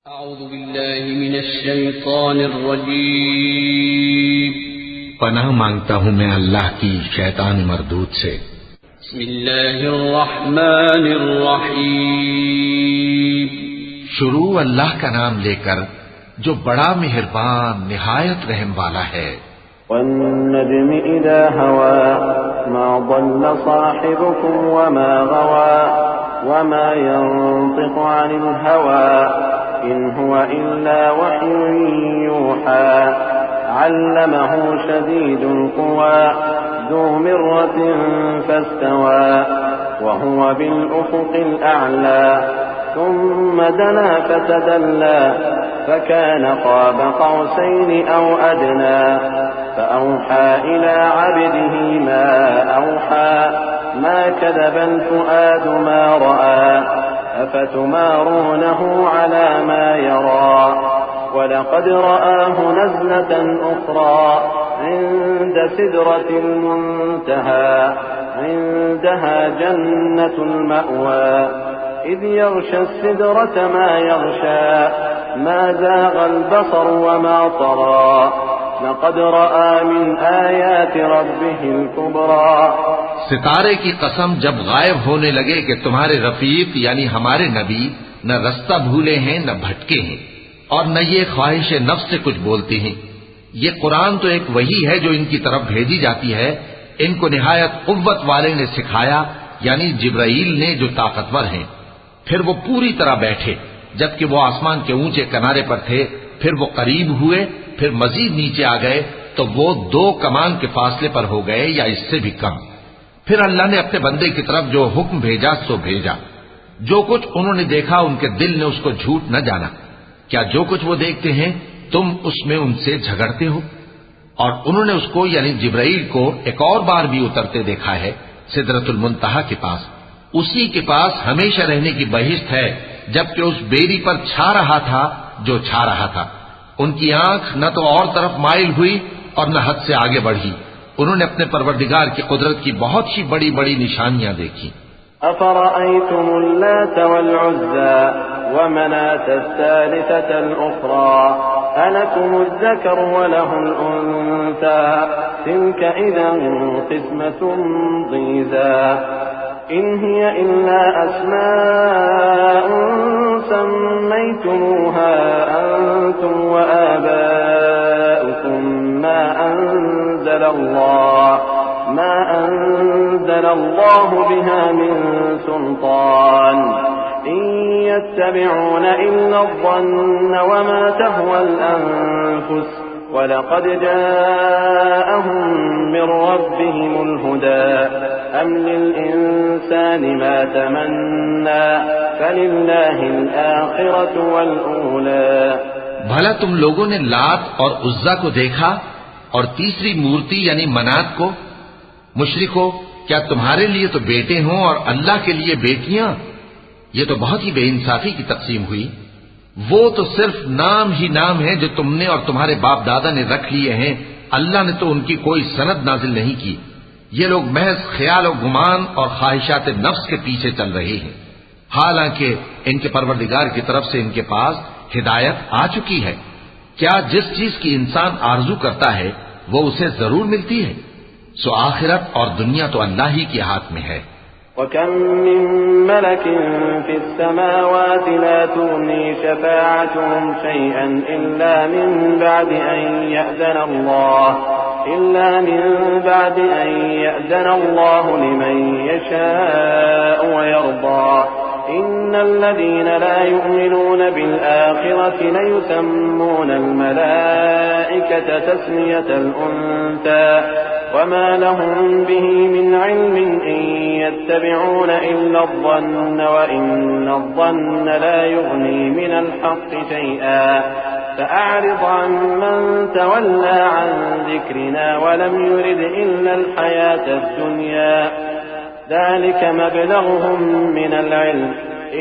اعوذ باللہ من الشیطان الرجیم پناہ مانگتا ہوں میں اللہ کی شیطان مردود سے۔ بسم اللہ الرحمن الرحیم شروع اللہ کا نام لے کر جو بڑا مہربان نہایت رحم والا ہے۔ والنجم اذا هوى ما ضل صاحبكم وما غوى وما ينطق عن الهوى إن هو إلا وحي يوحى علمه شديد القوى ذو مرة فاستوى وهو بالأفق الأعلى ثم دنا فتدلى فكان قاب قوسين أو أدنى فأوحى إلى عبده ما أوحى ما كذب الفؤاد ما رأى أفتمارونه على ما يرى ولقد رآه نزلة أخرى عند سدرة المنتهى عندها جنة المأوى إذ يغشى السدرة ما يغشى ما زاغ البصر وما طغى لقد رأى من آيات ربه الكبرى۔ ستارے کی قسم جب غائب ہونے لگے کہ تمہارے رفیق یعنی ہمارے نبی نہ رستہ بھولے ہیں نہ بھٹکے ہیں اور نہ یہ خواہش نفس سے کچھ بولتے ہیں۔ یہ قرآن تو ایک وحی ہے جو ان کی طرف بھیجی جاتی ہے، ان کو نہایت قوت والے نے سکھایا یعنی جبرائیل نے جو طاقتور ہیں۔ پھر وہ پوری طرح بیٹھے جبکہ وہ آسمان کے اونچے کنارے پر تھے، پھر وہ قریب ہوئے، پھر مزید نیچے آ گئے تو وہ 2 کمان کے فاصلے پر ہو گئے یا اس سے بھی کم۔ پھر اللہ نے اپنے بندے کی طرف جو حکم بھیجا سو بھیجا۔ جو کچھ انہوں نے دیکھا ان کے دل نے اس کو جھوٹ نہ جانا۔ کیا جو کچھ وہ دیکھتے ہیں تم اس میں ان سے جھگڑتے ہو؟ اور انہوں نے اس کو یعنی جبرائیل کو ایک اور بار بھی اترتے دیکھا ہے سدرۃ المنتہا کے پاس۔ اسی کے پاس ہمیشہ رہنے کی بہشت ہے، جبکہ اس بیری پر چھا رہا تھا جو چھا رہا تھا۔ ان کی آنکھ نہ تو اور طرف مائل ہوئی اور نہ حد سے آگے بڑھی۔ انہوں نے اپنے پروردگار کی قدرت کی بہت سی بڑی بڑی نشانیاں دیکھی۔ أفرأيتم اللات والعزى ومناة الثالثة الأخرى ألكم الذكر وله الأنثى تلك إذا قسمة ضيزى إن هي إلا أسماء سميتموها أنتم وآباؤكم ما أنزل الله بها من سلطان إن يتبعون إلا الظن وما تهوى الأنفس ولقد جاءهم من ربهم الهدى أم للإنسان ما تمنى فلله الآخرة والأولى۔ بھلا تم لوگوں نے لات اور عزا کو دیکھا اور تیسری مورتی یعنی منات کو؟ مشرکو، کیا تمہارے لیے تو بیٹے ہوں اور اللہ کے لیے بیٹیاں؟ یہ تو بہت ہی بے انصافی کی تقسیم ہوئی۔ وہ تو صرف نام ہی نام ہے جو تم نے اور تمہارے باپ دادا نے رکھ لیے ہیں، اللہ نے تو ان کی کوئی سند نازل نہیں کی۔ یہ لوگ محض خیال و گمان اور خواہشات نفس کے پیچھے چل رہے ہیں، حالانکہ ان کے پروردگار کی طرف سے ان کے پاس ہدایت آ چکی ہے۔ کیا جس چیز کی انسان آرزو کرتا ہے وہ اسے ضرور ملتی ہے؟ سو آخرت اور دنیا تو اللہ ہی کے ہاتھ میں ہے۔ وَكَم مِّن مَّلَكٍ فِي السَّمَاوَاتِ لَا تُغْنِي شَفَاعَتُهُمْ شَيْئًا إِلَّا مِن بَعْدِ أَن يَأْذَنَ اللَّهُ لِمَن يَشَاءُ وَيَرْضَىٰ إِنَّ الَّذِينَ لَا يُؤْمِنُونَ بِالْآخِرَةِ لَيُسَمُّونَ الْمَلَائِكَةَ تَسْمِيَةَ الْأُنثَىٰ وما لهم به من علم إن يتبعون إلا الظن وإن الظن لا يغني من الحق شيئا فأعرض عن من تولى عن ذكرنا ولم يرد إلا الحياة الدنيا ذلك مبلغهم من العلم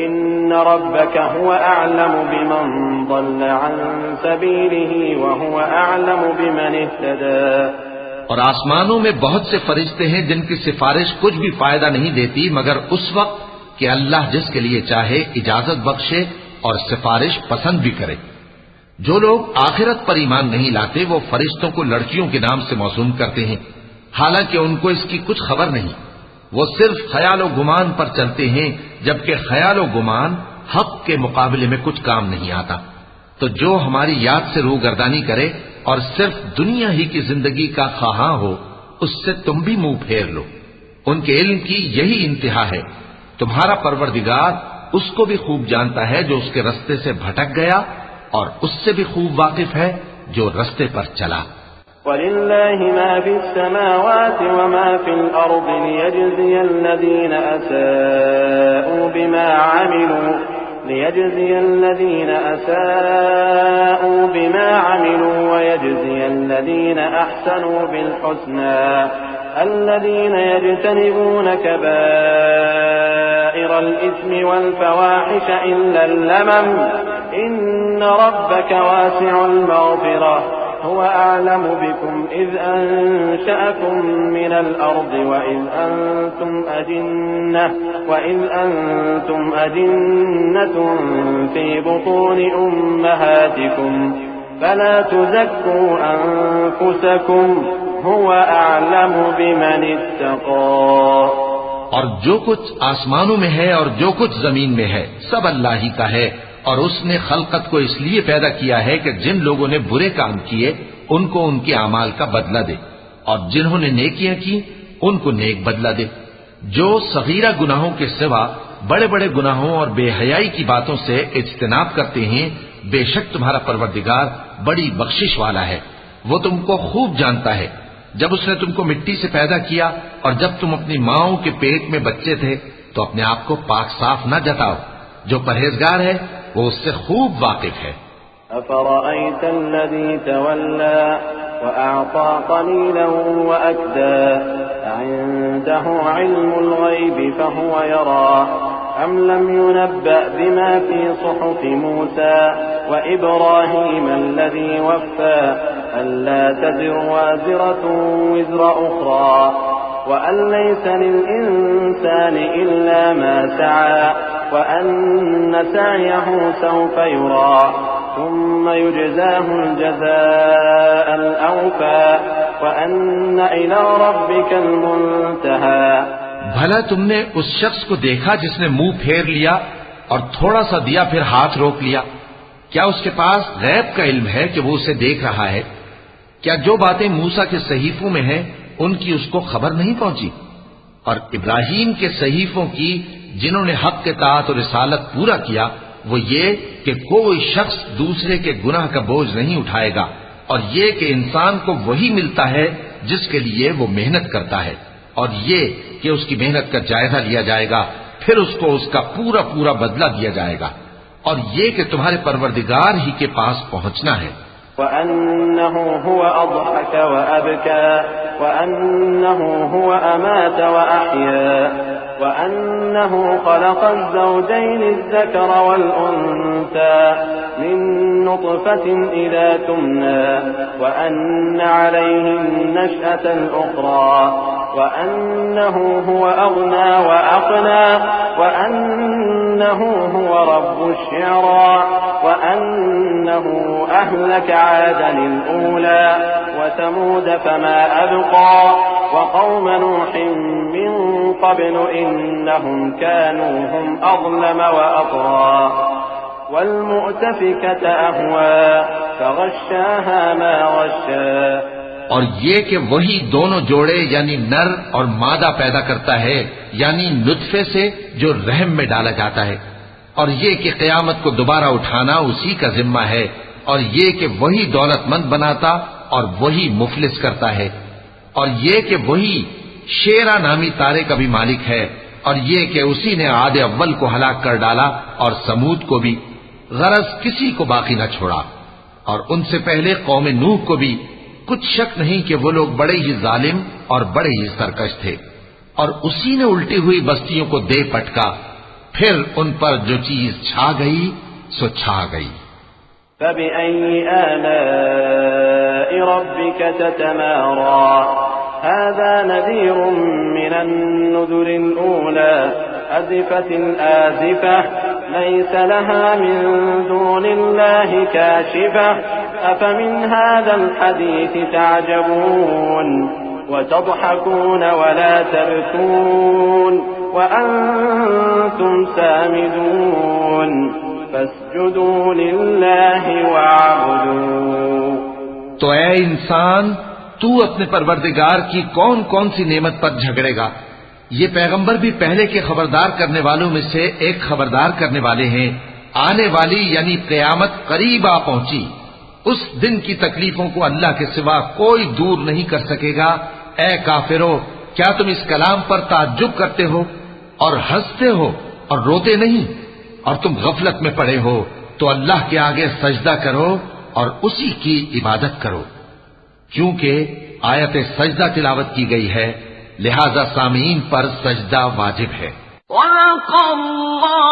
إن ربك هو أعلم بمن ضل عن سبيله وهو أعلم بمن اهتدى۔ اور آسمانوں میں بہت سے فرشتے ہیں جن کی سفارش کچھ بھی فائدہ نہیں دیتی مگر اس وقت کہ اللہ جس کے لیے چاہے اجازت بخشے اور سفارش پسند بھی کرے۔ جو لوگ آخرت پر ایمان نہیں لاتے وہ فرشتوں کو لڑکیوں کے نام سے موسوم کرتے ہیں، حالانکہ ان کو اس کی کچھ خبر نہیں۔ وہ صرف خیال و گمان پر چلتے ہیں، جبکہ خیال و گمان حق کے مقابلے میں کچھ کام نہیں آتا۔ تو جو ہماری یاد سے روگردانی کرے اور صرف دنیا ہی کی زندگی کا خواہاں ہو، اس سے تم بھی منہ پھیر لو۔ ان کے علم کی یہی انتہا ہے۔ تمہارا پروردگار اس کو بھی خوب جانتا ہے جو اس کے رستے سے بھٹک گیا، اور اس سے بھی خوب واقف ہے جو رستے پر چلا۔ وَلِلَّهِ مَا فِي السَّمَاوَاتِ وَمَا فِي الْأَرْضِ لِيَجْزِيَ الَّذِينَ أَسَاءُوا بِمَا عَمِلُوا وَيَجْزِيَ الَّذِينَ أَحْسَنُوا بِالْحُسْنَى الَّذِينَ يَجْتَنِبُونَ كَبَائِرَ الْإِثْمِ وَالْفَوَاحِشَ إِلَّا اللَّمَمَ إِنَّ رَبَّكَ وَاسِعُ الْمَغْفِرَةِ هو أعلم بكم إذ أنشأكم من الأرض وإذ أنتم أجنة في بطون أمهاتكم فلا تزكوا أنفسكم هو أعلم بمن اتقى۔ اور جو کچھ آسمانوں میں ہے اور جو کچھ زمین میں ہے سب اللہ ہی کا ہے، اور اس نے خلقت کو اس لیے پیدا کیا ہے کہ جن لوگوں نے برے کام کیے ان کو ان کے اعمال کا بدلہ دے، اور جنہوں نے نیکیاں کی ان کو نیک بدلہ دے۔ جو صغیرہ گناہوں کے سوا بڑے بڑے گناہوں اور بے حیائی کی باتوں سے اجتناب کرتے ہیں، بے شک تمہارا پروردگار بڑی بخشش والا ہے۔ وہ تم کو خوب جانتا ہے۔ جب اس نے تم کو مٹی سے پیدا کیا اور جب تم اپنی ماؤں کے پیٹ میں بچے تھے تو اپنے آپ کو پاک صاف نہ جتاؤ۔ جو پرہیزگار ہے وہ اس سے خوب واقف ہے۔ أفرأيت الذي تولى وأعطى قليلا وأكدى عنده علم الغيب فهو يرى أم لم ينبأ بما في صحف موسى وإبراهيم الذي وفى ألا تزر وازرة وزر أخرى وأن ليس للإنسان إلا ما سعى وأن سعيه سوف يرى ثم يجزاه الجزاء الأوفى وأن إلى ربك المنتهى۔ بھلا تم نے اس شخص کو دیکھا جس نے منہ پھیر لیا اور تھوڑا سا دیا پھر ہاتھ روک لیا؟ کیا اس کے پاس غیب کا علم ہے کہ وہ اسے دیکھ رہا ہے؟ کیا جو باتیں موسیٰ کے صحیفوں میں ہیں ان کی اس کو خبر نہیں پہنچی؟ اور ابراہیم کے صحیفوں کی جنہوں نے حق کے طاعت اور رسالت پورا کیا، وہ یہ کہ کوئی شخص دوسرے کے گناہ کا بوجھ نہیں اٹھائے گا، اور یہ کہ انسان کو وہی ملتا ہے جس کے لیے وہ محنت کرتا ہے، اور یہ کہ اس کی محنت کا جائزہ لیا جائے گا، پھر اس کو اس کا پورا پورا بدلہ دیا جائے گا، اور یہ کہ تمہارے پروردگار ہی کے پاس پہنچنا ہے۔ وَأَنَّهُ هُوَ أَضْحَكَ وَأَبْكَى وَأَنَّهُ هُوَ أَمَاتَ وَأَحْيَا وَأَنَّهُ خَلَقَ الزَّوْجَيْنِ الذَّكَرَ وَالْأُنثَى مِن نُّطْفَةٍ إِذَا تُمْنَى وَأَنَّ عَلَيْهِ النَّشْأَةَ الْأُخْرَى وَأَنَّهُ هُوَ أَغْنَى وَأَقْنَى وَأَنَّهُ هُوَ رَبُّ الشِّعْرَى وَأَنَّهُ أَهْلَكَ عَادًا الْأُولَى وَثَمُودَ فَمَا أَبْقَى وَقَوْمَ نُوحٍ مِّن قَبْلُ إِنَّهُمْ كَانُوا هُمْ أَظْلَمَ وَأَطْغَى وَالْمُؤْتَفِكَةَ أَهْوَى فَغَشَّاهَا مَا غَشَّى۔ اور یہ کہ وہی دونوں جوڑے یعنی نر اور مادہ پیدا کرتا ہے، یعنی نطفے سے جو رحم میں ڈالا جاتا ہے، اور یہ کہ قیامت کو دوبارہ اٹھانا اسی کا ذمہ ہے، اور یہ کہ وہی دولت مند بناتا اور وہی مفلس کرتا ہے، اور یہ کہ وہی شیرا نامی تارے کا بھی مالک ہے، اور یہ کہ اسی نے عاد اول کو ہلاک کر ڈالا اور سمود کو بھی، غرض کسی کو باقی نہ چھوڑا، اور ان سے پہلے قوم نوح کو بھی۔ کچھ شک نہیں کہ وہ لوگ بڑے ہی ظالم اور بڑے ہی سرکش تھے، اور اسی نے الٹی ہوئی بستیوں کو دے پٹکا، پھر ان پر جو چیز چھا گئی سو چھا گئی۔ فَبِأَيِّ آلَاءِ رَبِّكَ تَتَمَارَى هَذَا نَذِيرٌ مِّنَ النُّذُرِ الْأُولَى أَزِفَتِ الْآزِفَةُ ليس لها من دون الله كاشفة أفمن هذا الحديث تعجبون وتضحكون ولا تبكون وأنتم سامدون فاسجدوا لله واعبدوا. تو اے انسان، تو اپنے پروردگار کی کون کون سی نعمت پر جھگڑے گا؟ یہ پیغمبر بھی پہلے کے خبردار کرنے والوں میں سے ایک خبردار کرنے والے ہیں. آنے والی یعنی قیامت قریب آ پہنچی. اس دن کی تکلیفوں کو اللہ کے سوا کوئی دور نہیں کر سکے گا. اے کافرو، کیا تم اس کلام پر تعجب کرتے ہو اور ہنستے ہو اور روتے نہیں؟ اور تم غفلت میں پڑے ہو تو اللہ کے آگے سجدہ کرو اور اسی کی عبادت کرو. کیونکہ آیت سجدہ تلاوت کی گئی ہے، لہذا سامعین پر سجدہ واجب ہے. وَلَقَ اللَّهُ